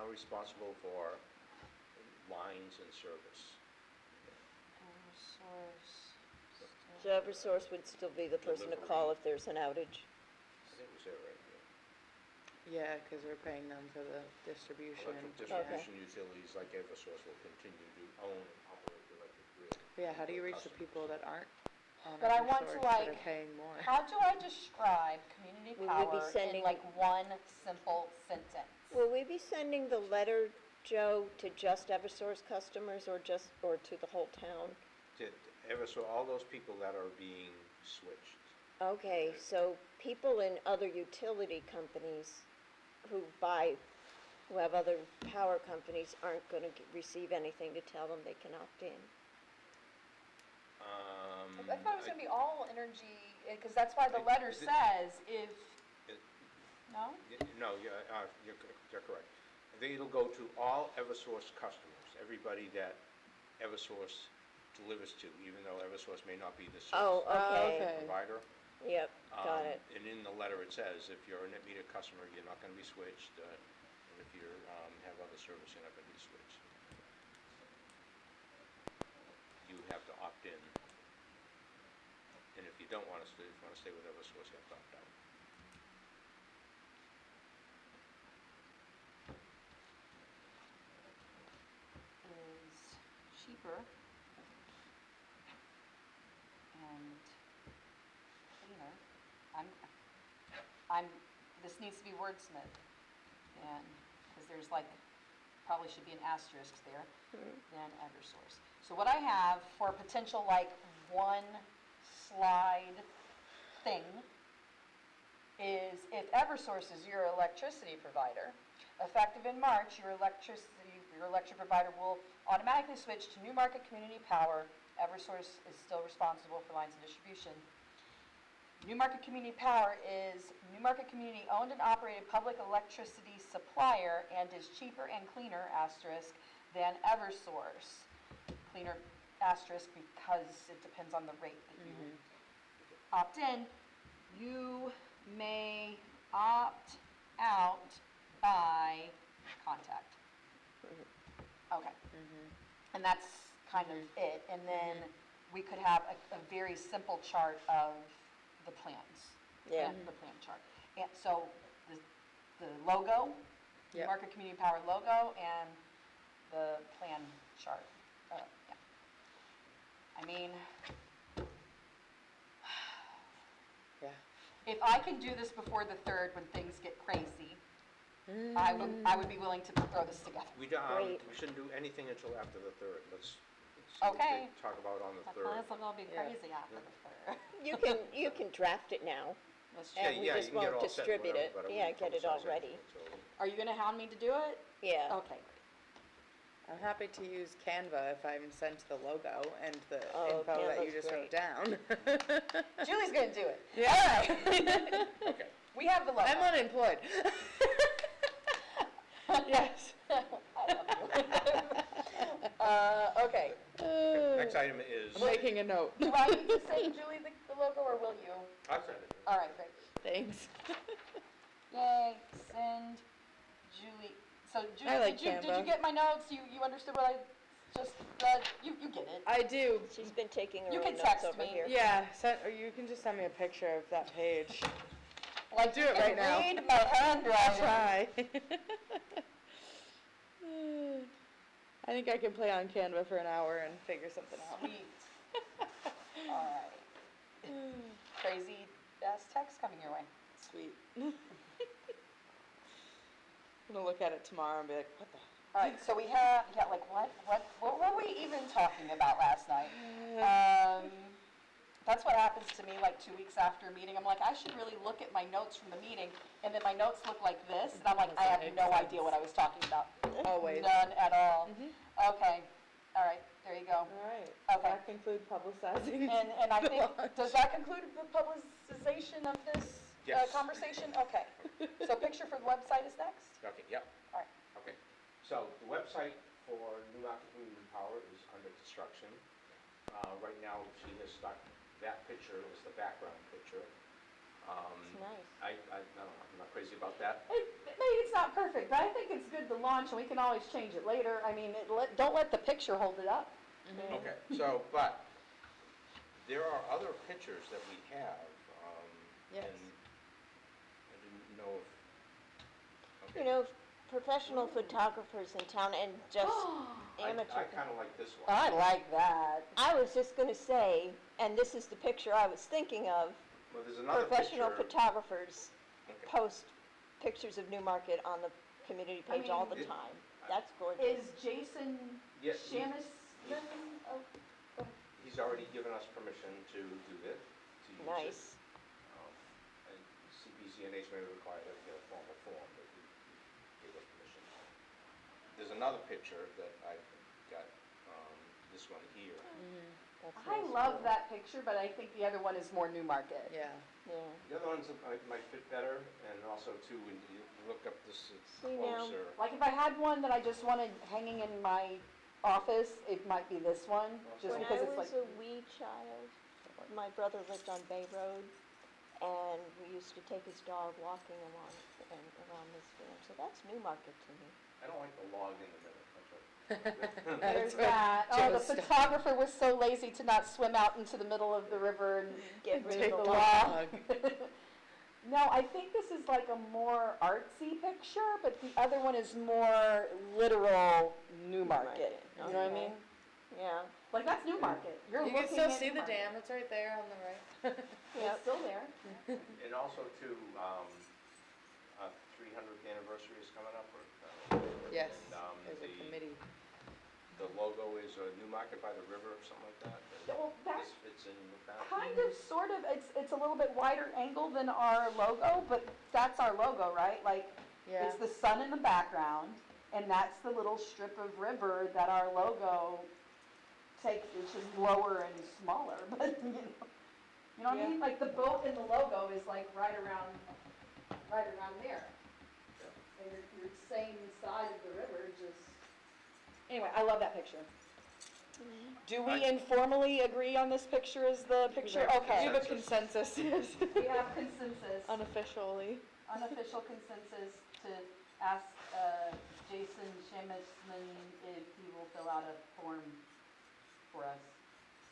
responsible for lines and service. Eversource. So Eversource would still be the person to call if there's an outage. I think it was there, right? Yeah, because we're paying them for the distribution. Electric Yeah. distribution utilities like Eversource will continue to own and operate the electric grid. Yeah, how do you for reach the customers. people that aren't on But I want to, Eversource that are like, paying more? How do I describe community We would be power in sending- like one simple sentence? Will we be sending the letter, Joe, to just Eversource customers or to the whole town? Eversource, all those people that are being switched. Okay, so people in other utility companies who have other power companies aren't going to receive anything to tell them they can opt in. I thought it was gonna be all energy, because that's why the It- letter is it- says if, It- no? No, you're correct. I think it'll go to all Eversource customers, everybody that Eversource delivers to, even though Eversource may not be the Oh, service okay. okay. provider. Yep, got it. And in the letter, it says, if you're a net meter customer, you're not going to be switched, and if you have other service, you're not going to be switched. You have to opt in. And if you don't want to stay, if you want to stay with Eversource, you have to opt out. Is cheaper and cleaner. This needs to be wordsmith, and, because there's probably should be an asterisk there, than Eversource. So what I have for a potential one slide thing is if Eversource is your electricity provider, effective in March, your electricity your electric provider will automatically switch to Newmarket Community Power. Eversource is still responsible for lines of distribution. Newmarket Community Power is Newmarket Community owned and operated public electricity supplier and is cheaper and cleaner, asterisk, than Eversource. Cleaner, asterisk, because it depends on the rate that you opt in. You may opt out by contact. Okay. And that's kind of it. And then we could have a very simple chart of the plans. Yeah. The plan chart. And so the logo, Yep. Newmarket Community Power logo, and the plan chart. Yeah. I mean, Yeah. if I can do this before the 3rd when things get crazy, I would be willing to throw this together. We Great. shouldn't do anything until after the 3rd. Let's see Okay. what they talk about on the My 3rd. plans are gonna be Yeah. crazy after the 3rd. You can draft it now, That's Yeah, and we yeah, just you can get it won't all set, distribute whatever, it. but I Yeah, wouldn't get it all publicize ready. anything until- Are you gonna hound me to do it? Yeah. Okay. I'm happy to use Canva if I'm sent the logo and the Oh, info that you Canva's just wrote great. down. Julie's gonna do it. Yeah. Okay. We have the logo. I'm unemployed. Yes. I love you. Okay. Next item is, I'm making a note. Do I need to send Julie the logo, or will you? I'll send it. All right, great. Thanks. Yay, send Julie. So Julie, I like did you Canva. get my notes? You understood what I just, you get it. I do. She's been taking her You own can notes text over me. here. Yeah, or you can just send me a picture of that page. Like, do it right now. Read my handwriting. I'll try. I think I can play on Canva for an hour and figure something out. Sweet. All right. Crazy ass text coming your way. Sweet. I'm gonna look at it tomorrow and be like, what the? All right, so we have, yeah, like what were we even talking about last night? That's what happens to me like 2 weeks after a meeting. I'm like, I should really look at my notes from the meeting, and then my notes look like this, and I'm like, I have no idea what I was talking about. Always. None at all. Okay, all right, there you go. All right. Okay. Does that conclude publicizing? And I the think, launch? does that conclude the publicization of this Yes. conversation? Okay. So picture for the website is next? Okay, yep. All right. Okay. So the website for Newmarket Community Power is under construction. Right now, she has stuck that picture as the background picture. It's nice. I don't know, I'm not crazy about that. Maybe it's not perfect, but I think it's good to launch, and we can always change it later. I mean, don't let the picture hold it up. Okay, so, but there are other pictures that we have, Yes. and I didn't know if, okay. You know, professional photographers in town and just amateur. I kind of like this one. I like that. I was just gonna say, and this is the picture I was thinking of, Well, there's another professional picture. photographers Okay. post pictures of Newmarket on the community I page all mean, the time. That's gorgeous. Is Jason Yes, Shamus? he's already given us permission to do this, to use it. Nice. And CPCNH may require that we get a formal form, but he gave us permission. There's another picture that I've got, this one here. That's I nice love too. that picture, but I think the other one is more Newmarket. Yeah. Yeah. The other ones might fit better, and also too, when you look up this See now, closer. Like if I had one that I just wanted hanging in my office, it might be this one, just When because I it's was like. a wee child, my brother lived on Bay Road, and we used to take his dog walking around this field. So that's Newmarket to me. I don't like the log in the middle, that's right. There's That's what that. Oh, Joe the was stuck. photographer was so lazy to not swim out into the middle of the river and Get rid Take of the the log. log. No, I think this is like a more artsy picture, but the other one is more literal Newmarket. You know what I Okay. mean? Yeah. Like that's Newmarket. You're You can looking still at see the Newmarket. dam, it's right there on the right. It's still there. And also too, 300th anniversary is coming up, Yes, and, there's a committee. the logo is Newmarket by the river or something like that. and Well, that's this fits in with that. kind of, sort of, it's a little bit wider angle than our logo, but that's our logo, right? Like, Yeah. it's the sun in the background, And that's the little strip of river that our logo takes, it's just lower and smaller, but you know what I mean? Like the boat in the logo is like right around there. And you're same side of the river, just, anyway, I love that picture. Do we informally agree on this picture as the picture? Okay. We have a consensus, yes. We have consensus, Unofficially. unofficial consensus to ask Jason Shamusman if he will fill out a form for us.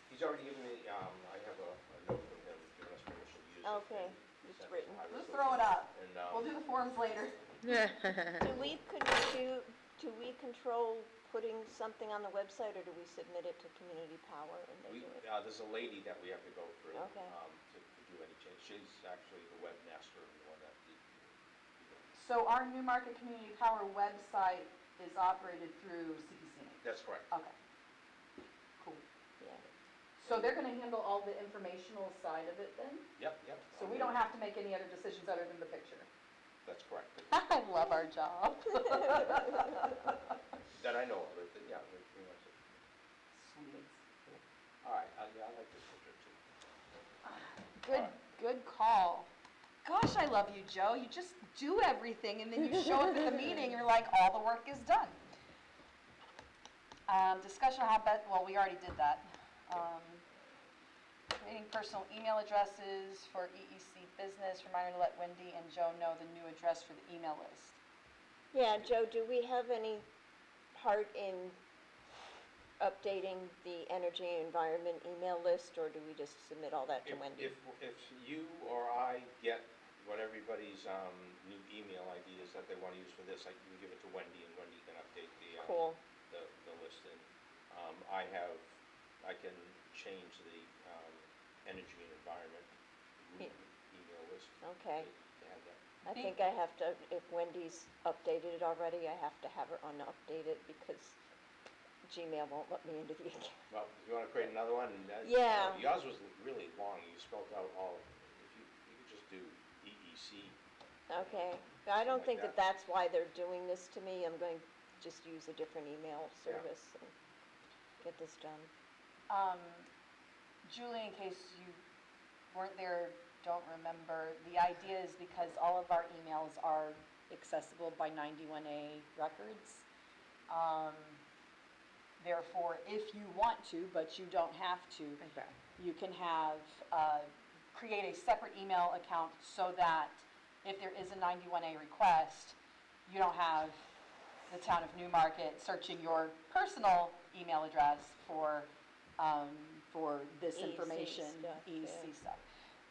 He's already given me, I have a note from him giving us permission to use it. Okay, and he it's sent written. us- I Just wrote throw it up. And, We'll do the forms later. Do we control putting something on the website, or do we submit it to Community Power and they do it? there's a lady that we have to go through, Okay. to do any change. She's actually the webmaster and the one that So our Newmarket Community Power website is operated through CPCNA? That's correct. Okay. Cool. Yeah. So they're gonna handle all the informational side of it then? Yep. So we don't have to make any other decisions other than the picture? That's correct. I love our job. That I know of, but yeah, we're pretty much it. Sweet. All right, yeah, I like this picture too. Good call. Gosh, I love you, Joe. You just do everything and then you show up at the meeting, you're like, all the work is done. Discussion on how best, well, we already did that. Creating personal email addresses for EEC business. Reminder to let Wendy and Joe know the new address for the email list. Yeah, Joe, do we have any part in updating the energy and environment email list, or do we just submit all that to Wendy? If you or I get what everybody's new email ideas that they want to use for this, I can give it to Wendy, and Wendy can update the Cool. the list. And I can change the energy and environment email list. Okay. to have that. I think I have to, if Wendy's updated it already, I have to have her unupdate it because Gmail won't let me into the account. Well, if you want to create another one, Yeah. yours was really long. You spelled out all. If you could just do EEC. Okay, but I don't Like think that. that that's why they're doing this to me. I'm going to just use a different email Yeah. service and get this done. Julie, in case you weren't there, don't remember, the idea is because all of our emails are accessible by 91A records. Therefore, if you want to, but you don't have to, Okay. you can have, create a separate email account so that if there is a 91A request, you don't have the town of Newmarket searching your personal email address for this EEC information, stuff, EEC yeah. stuff.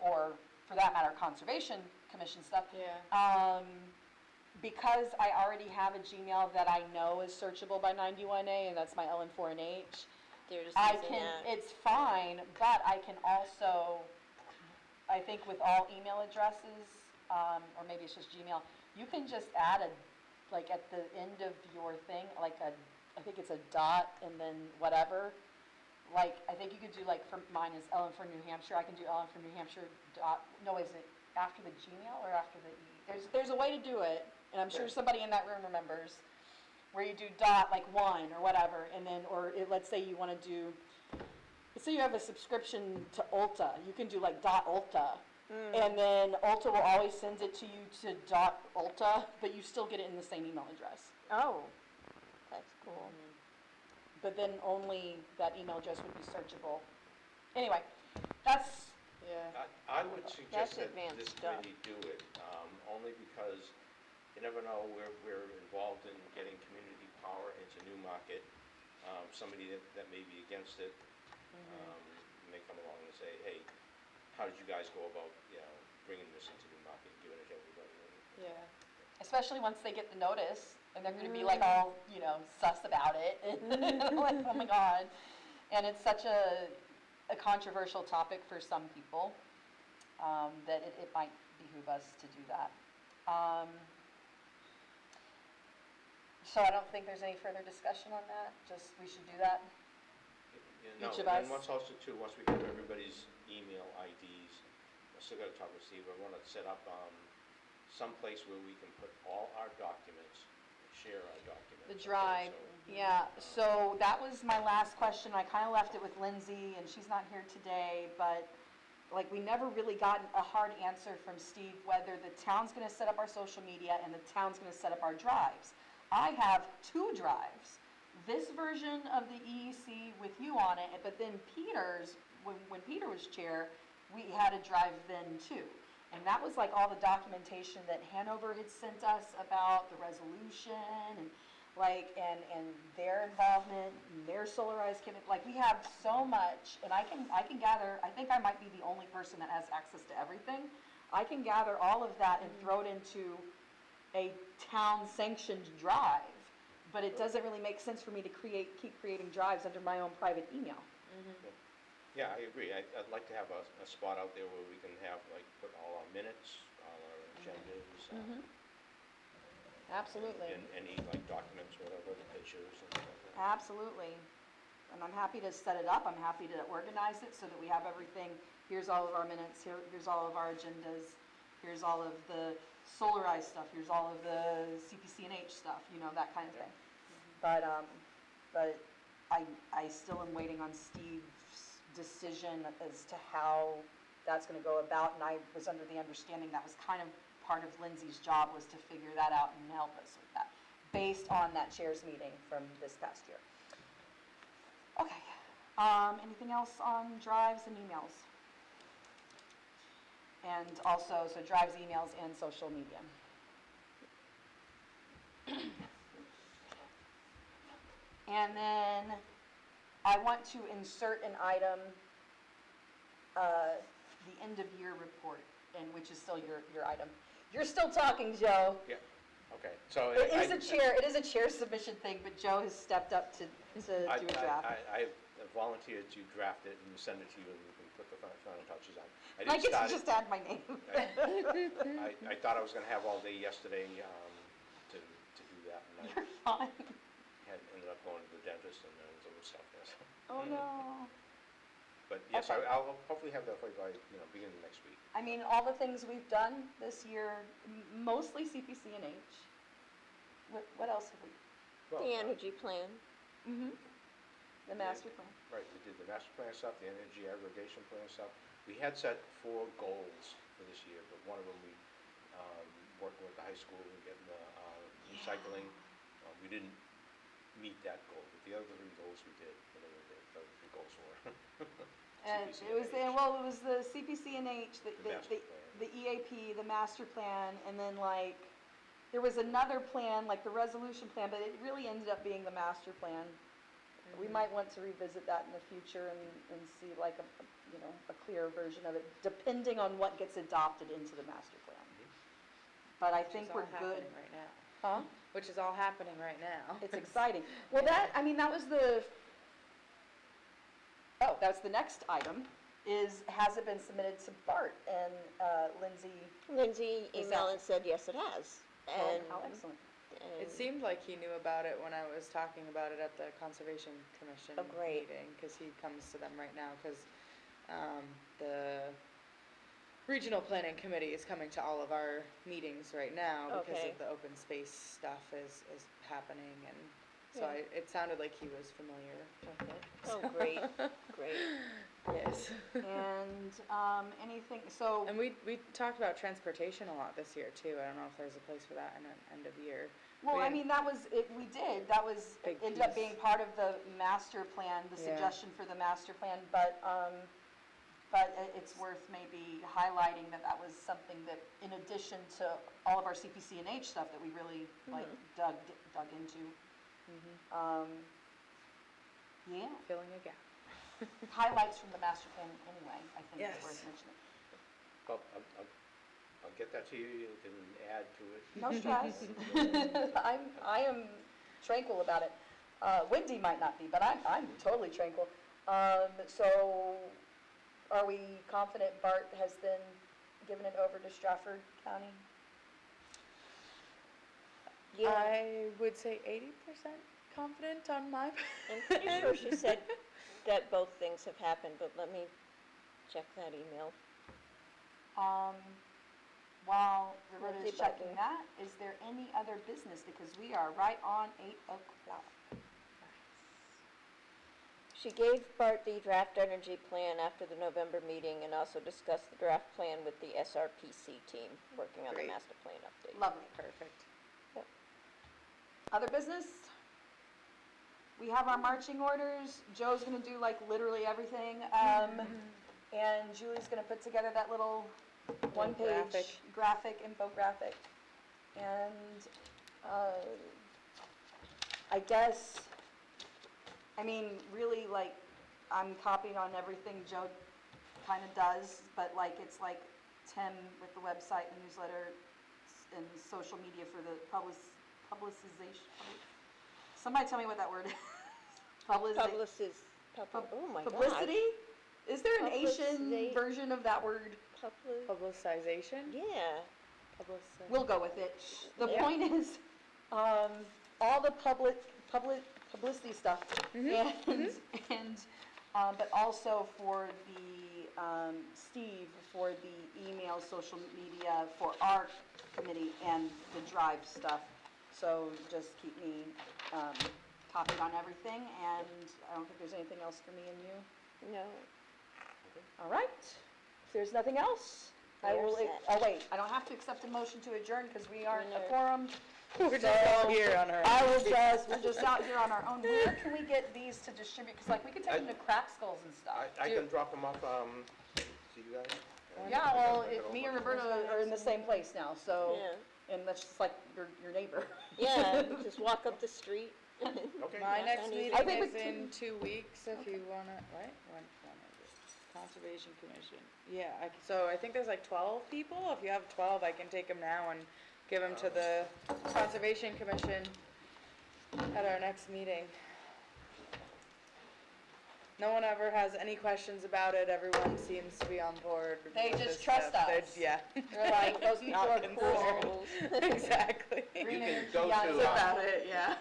Or, for that matter, Conservation Commission stuff. Yeah. Because I already have a Gmail that I know is searchable by 91A, and that's my LN4NH, They're just I using can, that. it's fine, but I can also, I think with all email addresses, or maybe it's just Gmail, you can just add like at the end of your thing, like I think it's a dot and then whatever. Like, I think you could do like, for mine is Ellen for New Hampshire, I can do Ellen for New Hampshire dot, no, is it after the Gmail or after the E? There's a way to do it, and I'm sure somebody in that room remembers, where you do dot, like one or whatever, and then, let's say you wanna do, let's say you have a subscription to Ulta, you can do like dot Ulta, and then Ulta will always send it to you to dot Ulta, but you still get it in the same email address. Oh, that's cool. But then only that email address would be searchable. Anyway, that's, Yeah. I would suggest that advanced this stuff. committee do it, only because you never know, we're involved in getting community power into Newmarket. Somebody that may be against it may come along and say, hey, how did you guys go about, bringing this into Newmarket and giving it to everybody? Yeah. especially once they get the notice, and they're gonna be like all, sus about it, and like, oh my God. And it's such a controversial topic for some people, that it might behoove us to do that. So I don't think there's any further discussion on that, just we should do that. No, Each of and us. once also too, once we have everybody's email IDs, I still gotta talk with Steve, I wanna set up, some place where we can put all our documents, share our documents. The drive, so, yeah, so that was my last question, I kinda left it with Lindsay, and she's not here today, but, like, we never really got a hard answer from Steve whether the town's gonna set up our social media and the town's gonna set up our drives. I have 2 drives, this version of the EEC with you on it, but then Peter's, when Peter was chair, we had a drive then too. And that was like all the documentation that Hanover had sent us about the resolution and like, and their involvement, and their solarized commitment, like we have so much, and I can gather, I think I might be the only person that has access to everything. I can gather all of that and throw it into a town sanctioned drive, but it doesn't really make sense for me to keep creating drives under my own private email. Yeah, I agree. I'd like to have a spot out there where we can have, like, put all our minutes, all our agendas, Absolutely. and any, like, documents, whatever, the pictures and stuff like that. Absolutely. And I'm happy to set it up, I'm happy to organize it so that we have everything. Here's all of our minutes, here's all of our agendas, here's all of the solarized stuff, here's all of the CPC&H stuff, you know, that kind of thing. But I still am waiting on Steve's decision as to how that's gonna go about, and I was under the understanding that was kind of part of Lindsay's job was to figure that out and help us with that, based on that chairs meeting from this past year. Okay, anything else on drives and emails? And also, so drives, emails, and social media. And then I want to insert an item, the end of year report, and which is still your item. You're still talking, Joe. Yeah, okay, so. It is a chair submission thing, but Joe has stepped up to do a draft. I volunteered to draft it and send it to you, and you can put the final touches on. I get to just add my name. I thought I was gonna have all day yesterday, to do that, and I You're fine. ended up going to the dentist, and there was other stuff there, so. Oh, no. But yes, Okay. I'll hopefully have that for you by, beginning of next week. I mean, all the things we've done this year, mostly CPC&H. What else have we? Well, The energy plan. The master plan. Right, we did the master plan stuff, the energy aggregation plan stuff. We had set 4 goals for this year, but one of them, we, working with the high school and getting the recycling, we didn't meet that goal, but the other 3 goals we did, whatever the other 3 goals were. And it was, it was the CPC&H, The master plan. the EAP, the master plan, and then like, there was another plan, like the resolution plan, but it really ended up being the master plan. We might want to revisit that in the future and see like a clearer version of it, depending on what gets adopted into the master plan. But I think we're good. Happening right now. Huh? Which is all happening right now. It's exciting. Well, that was that's the next item, has it been submitted to Bart and Lindsay? Lindsay Is emailed that- and said, yes, it has. Oh, And, how excellent. It seemed like he knew about it when I was talking about it at the Conservation Commission Oh, great. meeting, because he comes to them right now, because the Regional Planning Committee is coming to all of our meetings right now because Okay. of the open space stuff is happening, and so Yeah. it sounded like he was familiar with it. oh, great, great. Yes. And anything, so, And we talked about transportation a lot this year too. I don't know if there's a place for that in an end of year. well, we I had- mean, that was, Big ended up piece. being part of the master plan, the Yeah. suggestion for the master plan, but it's worth maybe highlighting that was something that, in addition to all of our CPC&H stuff that we really like dug into. Yeah, Filling a gap. highlights from the master plan anyway, I think Yes. is worth mentioning. Well, I'll get that to you, you can add to it. No stress. I am tranquil about it. Wendy might not be, but I'm totally tranquil. So, are we confident Bart has been given it over to Stratford County? Yeah, I would say 80% confident on my I'm pretty sure she said that both things have happened, but let me check that email. while Roberta is Multi-budget. checking that, is there any other business? Because we are right on 8 o'clock. She gave Bart the draft energy plan after the November meeting and also discussed the draft plan with the SRPC team working on the Great. master plan update. Lovely. Perfect. Other business? We have our marching orders. Joe's gonna do like literally everything. And Julie's gonna put together that little one-page infographic. And, I guess, I mean, really, like, I'm copied on everything Joe kinda does, but like, it's like Tim with the website, the newsletter, and social media for the publicization. Somebody tell me what that word is. Oh my God. Publicity? Is there an Asian Publicization. version of that word? Publicization? Yeah. We'll go with it. The Yeah. point is, all the publicity stuff, and, but also for the, Steve, for the email, social media, for our committee, and the drive stuff. So just keep me, copied on everything, and I don't think there's anything else for me and you. No. All right, if there's nothing else, I We are will, set. oh wait, I don't have to accept a motion to adjourn because we aren't a No. quorum. We're just all here on our own. We're just out here on our own. Where can we get these to distribute? Because like, we could take them to crack skulls and stuff. I can drop them off, to you guys. Yeah, well, me and Roberta are in the same place now, so, Yeah. and that's just like your neighbor. Yeah, just walk up the street. Okay. My Yeah, next I meeting I think is we in can- 2 weeks, if you wanna, what? When is it? Conservation Commission. Yeah, so I think there's like 12 people. If you have 12, I can take them now and give them to the Conservation Commission at our next meeting. No one ever has any questions about it. Everyone seems to be on board. They with just this trust stuff. us. Yeah. They're like, those people Not are cool. concerned. Exactly. Green can energy, go yeah, to, it's about it, yeah.